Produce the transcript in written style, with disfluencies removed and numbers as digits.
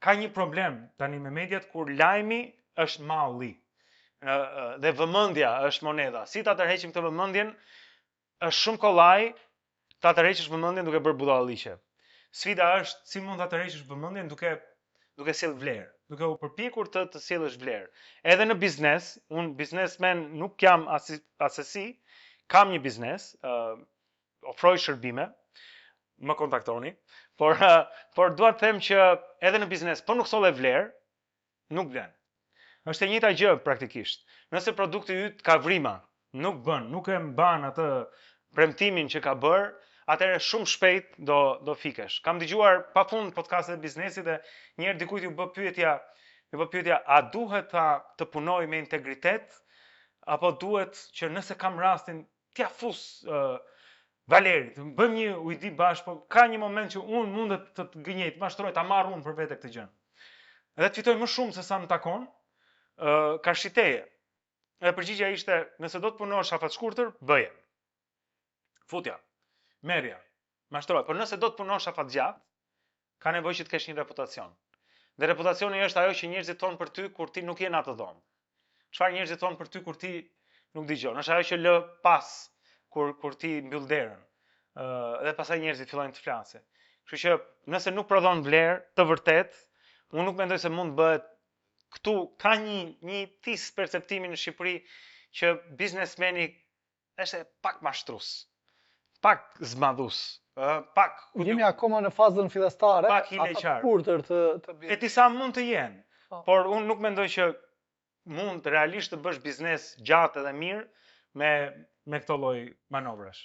ka një problem tani me mediat kur lajmi është malli dhe vëmendja është monedha. Si ta tërheqim këtë vëmendjen? Është shumë kollaj ta tërheqësh vëmendjen duke bërë budalliqe. Sfida është si mund ta tërheqësh vëmendjen duke sjell vlerë, duke u përpjekur të sjellësh vlerë. Edhe në biznes, unë biznesmen nuk jam asesi, kam një biznes, ofroj shërbime, më kontaktoni, por dua të them që edhe në biznes, po nuk solle vlerë, nuk vlen. Është e njëjta gjë praktikisht. Nëse produkti yt ka vrima, nuk e mban atë premtimin që ka bërë, atëherë shumë shpejt do fikesh. Kam dëgjuar pafund podcaste të biznesit dhe një herë dikujt ju bë pyetja, a duhet të punoj me integritet apo duhet që nëse kam rastin t'ja fus Valeri, të bëjmë një ujdi bashkë, po ka një moment që unë mundet të gënjej, të mashtroj, ta marr unë për vete këtë gjë. Edhe të fitoj më shumë se sa më takon, karshiteje. Edhe përgjigjja ishte, nëse do të punosh afat shkurtër, bëje. Futja, merja, mashtroj, por nëse do të punosh afat gjatë, ka nevojë që të kesh një reputacion. Dhe reputacioni është ajo që njerëzit thonë për ty kur ti nuk je në atë dhomë. Çfarë njerëzit thonë për ty kur ti nuk dëgjon? Është ajo që lë pas kur ti mbyll derën. Dhe pastaj njerëzit fillojnë të flasin. Kështu që nëse nuk prodhon vlerë të vërtet, unë nuk mendoj se mund bëhet këtu ka një tis perceptimi në Shqipëri që biznesmeni është pak mashtrues, pak zmadhues, pak jemi akoma në fazën fillestare, pak hileqar. E disa mund të jenë, por unë nuk mendoj që mund realisht të bësh biznes gjatë edhe mirë me këto lloj manovrash.